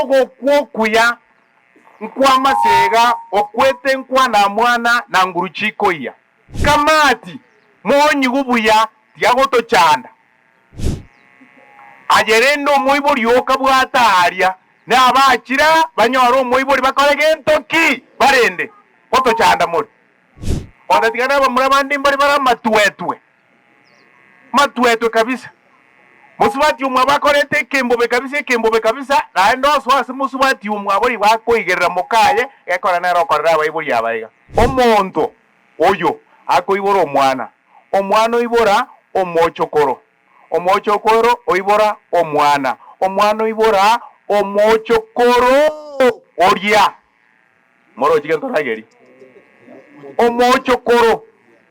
ogo kwokuya nkwa masega okwete nkwa na mwana na nguruchiko iya kamati monyi gubuya tiagoto chanda ajerendo moibori okabwata aria na abachira banyoro moibori bakorege ntoki barende goto chanda muri odatigana bamura bandi mbari bara matuetwe kabisa musubati umwe bakorete kembobe kabisa na ndo swase musubati umwe abori bakoigerera mukaye ekora na rokorera abaibori abaiga omonto oyo akoibora omwana oibora omochokoro oibora omwana oibora omochokoro oria moro chigento rageri omochokoro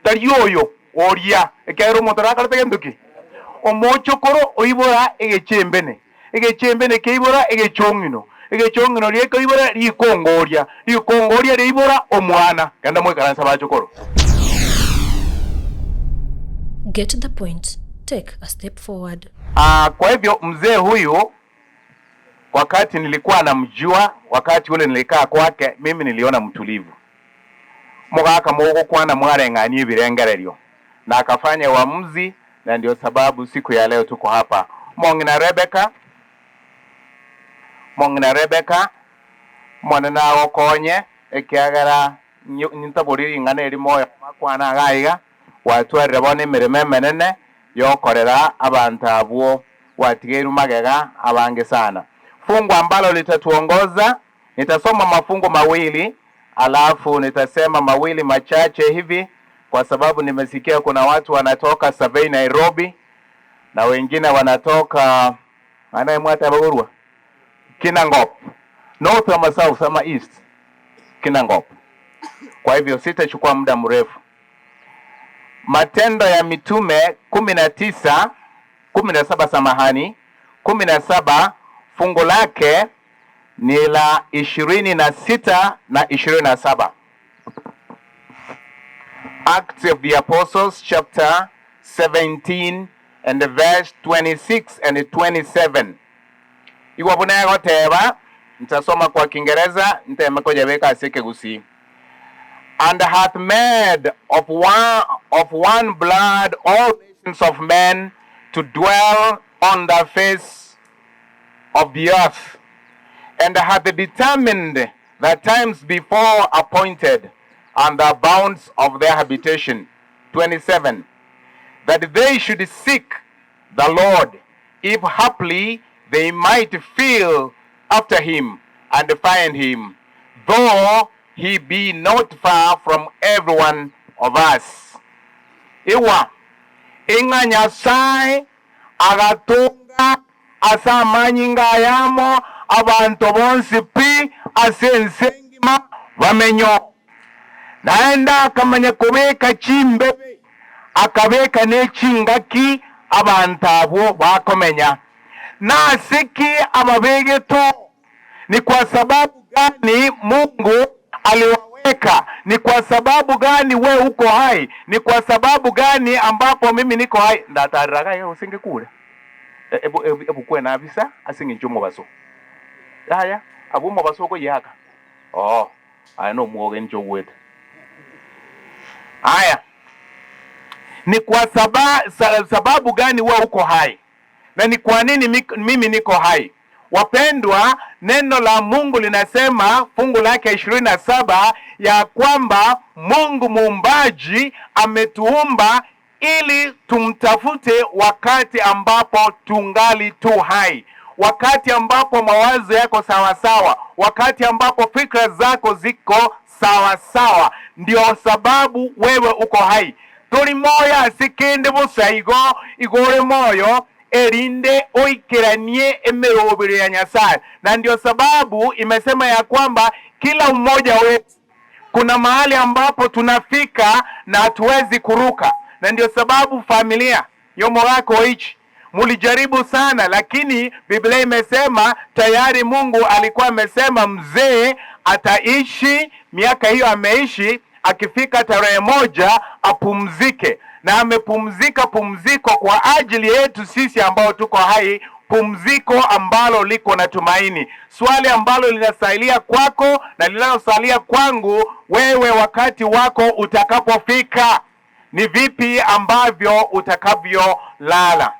tarioyo oria ekero motora karate genduki omochokoro oibora egechembene keibora egechongino rieko ibora rikongoria reibora omwana kanda mwe karansa bachokoro. Get the point. Take a step forward. Kwa hivyo mzee huyu wakati nilikuwa namjua, wakati ule nilikaa kwake, mimi niliona mtulivu. Mugaka mogo kwana mwarenganie birengereryo. Na akafanya uamuzi, na ndio sababu siku ya leo tuko hapa. Mongina Rebecca mwana na okonye ekiagara nyitaburi ngane eri moyo makwana gaiga watwarira bone mirime menene yokorera abantu abo watigeru magega abange sana. Fungu ambalo litatuongoza, nitasoma mafungu mawili alafu nitasema mawili machache hivi kwa sababu nimesikia kuna watu wanatoka Survey Nairobi na wengine wanatoka anayemwata bagurwa Kinangop North ama South ama East Kinangop. Kwa hivyo sitachukua muda mrefu. Matendo ya Mitume 17 fungu lake ni la 26 na 27. Acts of the Apostles chapter 17 and the verse 26 and 27. Iwabuna goteba nitasoma kwa Kiingereza ntemeko jabeka aseke gusi. And hath made of one blood all nations of men to dwell on the face of the earth, and hath determined the times before appointed and the bounds of their habitation. 27. That they should seek the Lord, if haply they might feel after him and find him, though he be not far from every one of us. Iwa inga Nyasaye agatunga asa manyinga yamo abantu bonsi pi asensengima wamenyo naenda akamanya kubeka chimbebe akabeka nechingaki abantu abo bakomenya nasiki ababegeto. Ni kwa sababu gani Mungu aliwaweka? Ni kwa sababu gani we uko hai? Ni kwa sababu gani ambapo mimi niko hai? Ndatariraga yo usinge kule ebu kwe na visa asinge njomo baso haya abumo baso ko yaka I know muoge njo wetu haya. Ni kwa sababu gani we uko hai? Na ni kwa nini mimi niko hai? Wapendwa, neno la Mungu linasema fungu lake 27 ya kwamba Mungu muumbaji ametuumba ili tumtafute wakati ambapo tungali tu hai, wakati ambapo mawazo yako sawa, wakati ambapo fikra zako ziko sawa. Ndio sababu wewe uko hai. Tuli moya sikende busaigo igore moyo erinde oikeranie emerobere ya Nyasaye. Na ndio sababu imesema ya kwamba kila mmoja wetu kuna mahali ambapo tunafika na hatuwezi kuruka. Na ndio sababu familia yomo wako hichi mulijaribu sana, lakini Biblia imesema tayari Mungu alikuwa amesema mzee ataishi miaka hiyo ameishi, akifika tarehe 1 apumzike. Na amepumzika pumziko kwa ajili yetu sisi ambao tuko hai pumziko ambalo liko na tumaini. Swali ambalo linasalia kwako na linalosalia kwangu, wewe wakati wako utakapofika, ni vipi ambavyo utakavyolala?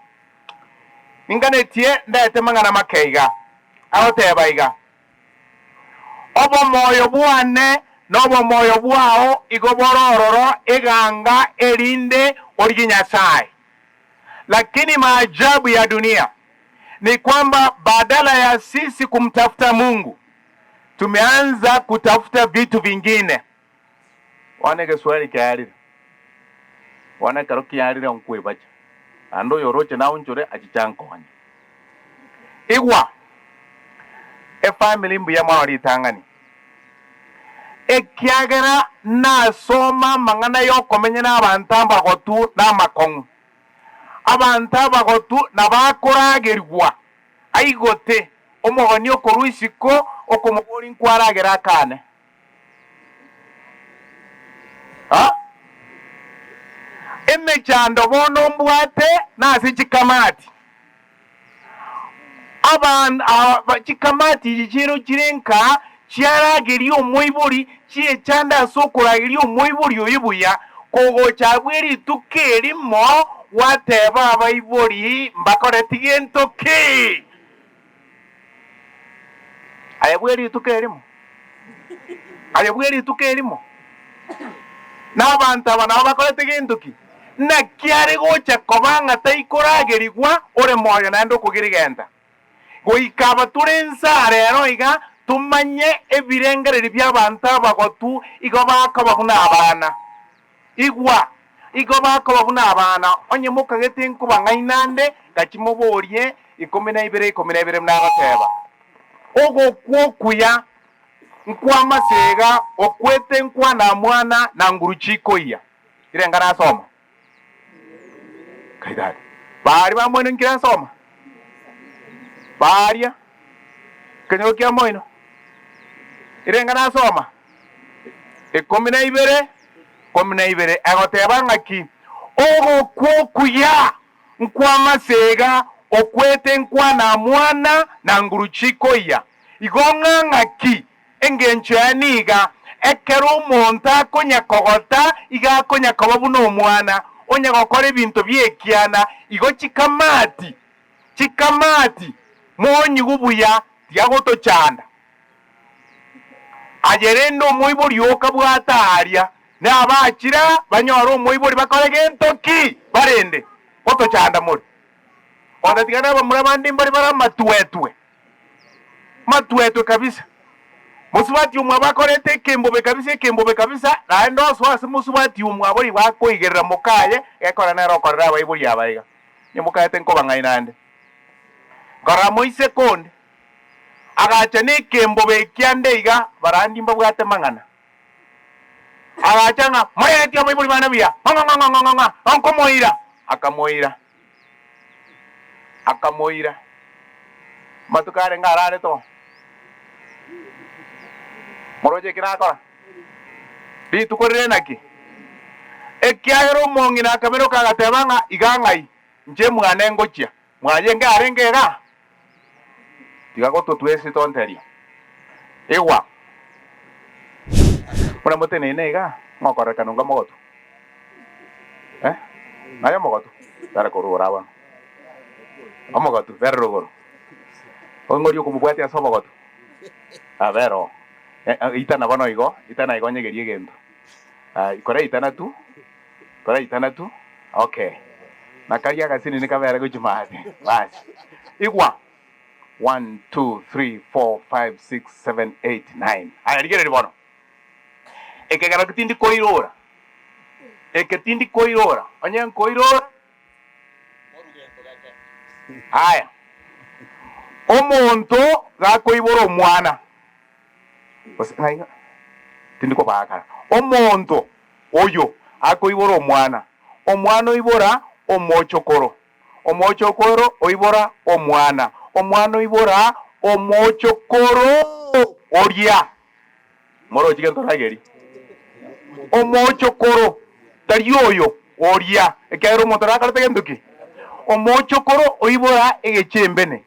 Ninganetie ndete mangana makeiga aotebaiga obo moyo bwane nobo moyo bwao igoborororo iganga elinde originyasaye. Lakini maajabu ya dunia ni kwamba badala ya sisi kumtafuta Mungu, tumeanza kutafuta vitu vingine. Waneke swali kiarira, waneke roki yarira onkwe bacha ando yoroche na unchore achichankonya igwa family mbuya mwari tangani ekiagera nasoma mangana yo komenya n'abantu abagotu n'amakongo. Abantu abagotu nabakuragerwa aigote omogoni okoruisiko okomogori nkwaragera akane emechando bono mbwate nasi chikamati abantu chikamati chiro chirenka chiarageri omwiburi chie chanda sokurageri omwiburi oyibuya kogo chabweri tukeri mo wateba abaiburi mbakore tigento ki ayabweri tukerimo n'abantu abana bakore tigento ki na kiare gocha kobanga taikorageriwa ore moyo nando kugirigenda goikaba turensa rero iga tumanye ebirengereri by'abantu abagotu igo bakabakuna abana igwa igo bakabakuna abana onye mukagete nkuba ngainande gakimoborie 12 mnagateba ogo kwokuya nkwamasega okwete nkwa na mwana na nguruchiko iya irenga nasoma kaidari bari bamwene nkira soma baria kenyo kya moino irenga nasoma 12 agoteba ngaki ogo kwokuya nkwamasega okwete nkwa na mwana na nguruchiko iya igonga ngaki engencho yaniga ekero omonto akonyakogota iga akonyakoba no omwana onyagokora ebinto byekiana igo chikamati monyi gubuya tiagotochanda ajerendo omwibori okabwataria nabachira banyora omwibori bakore gentoki barende gotochanda muri odatigana bamura bandi mbari bara matwetwe kabisa musubati umwe bakorete kembobe kabisa naendo swase musubati umwe abori bakoigerera mukaye ekora na rokorera abaibori abaiga nyemukayete nko bangainande ngora moise konde agacha ne kembobe kyandeiga barandi mbabwate mangana agacha nga mayeti abaibori bana bia nganga onkomoira akamoira matukare ngarare to moroje kinakora di tukorere naki ekyagero mongi na kamero kagatebanga igangai nje mwana ngochia mwaje ngarengera tigagoto twese tonteria ewa ona motene nega ngokora kanunga mogoto nayo mogoto tara korora bana amogoto verrogoro ongori okumubwate aso mogoto avero itana bano igo nyegerie gendo ikora itana tu okay nakaria gasini nikabera gujumate basi igwa 1 2 3 4 5 6 7 8 9 aya rigere bono ekegara kitindi koirora onye koirora aya omonto gakoibora omwana osaiga tindiko bakara omonto oyo akoibora omwana oibora omochokoro oibora omwana oibora omochokoro oria moro chigento rageri omochokoro tari oyo oria ekero omonto rakarte genduki omochokoro oibora egechembene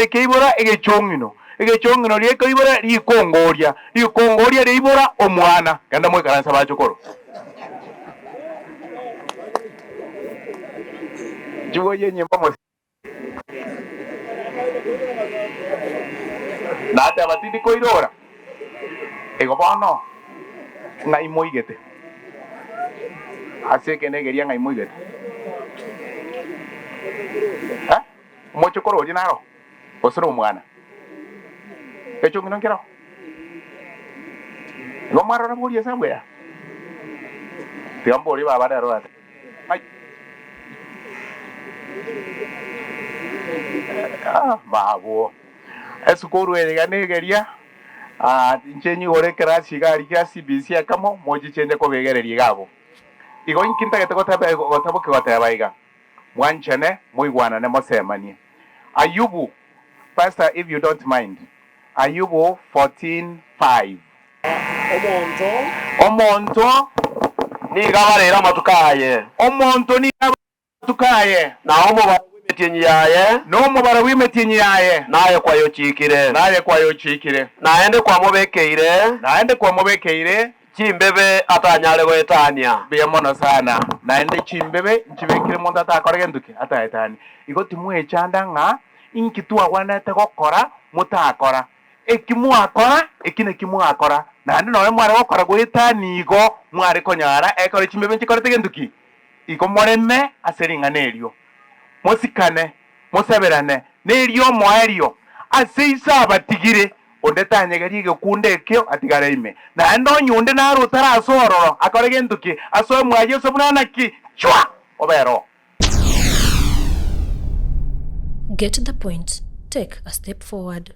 keibora egechong'ino lieka ibora likongoria reibora omwana kanda mwekaransa bachokoro jugo yenyemba mo nata batindi koirora ego bono ngai moigete aseke negeria ngai moigete ha mochokoro ori naro osoro omwana echo ngino nkero ngo maro na buri esa bwa tiambo ri baba daro ate ai babo esukuru ere negeria nchenyi ore krasi gari ya CBC akamo moji chende ko begererie gabo igo inkinta gotabo baiga mwanchene muigwana ne mosemanie Ayubu, Pastor, if you don't mind. Ayubu 14:5. Omonto ni gabarera matukaye. Omonto ni matukaye. Na omubara w'imetinyi yaye. No mubara w'imetinyi yaye. Naye kwa yochikire. Naende kwa mubekeire. Chimbebe atanyale gwetania. Biya mono sana. Naende chimbebe nchibekire monda atakorege nduke ataetani. Igo timwe chanda nga inkitua wanete gokora mutakora. Ekimuakora ekimwakora. Nande nowe mware gokora gwetani igo mware konyara ekore chimbebe nchikore tegenduki. Igo moreme aseringa nerio. Musikane, museberane, nerio moerio. Aseisa abatigire. Ondetanyegeri gekunde ekyo atigara ime na ndo nyunde na rutara asororo akorege nduki asoe mwaje sobunana ki chwa obero. Get the point. Take a step forward.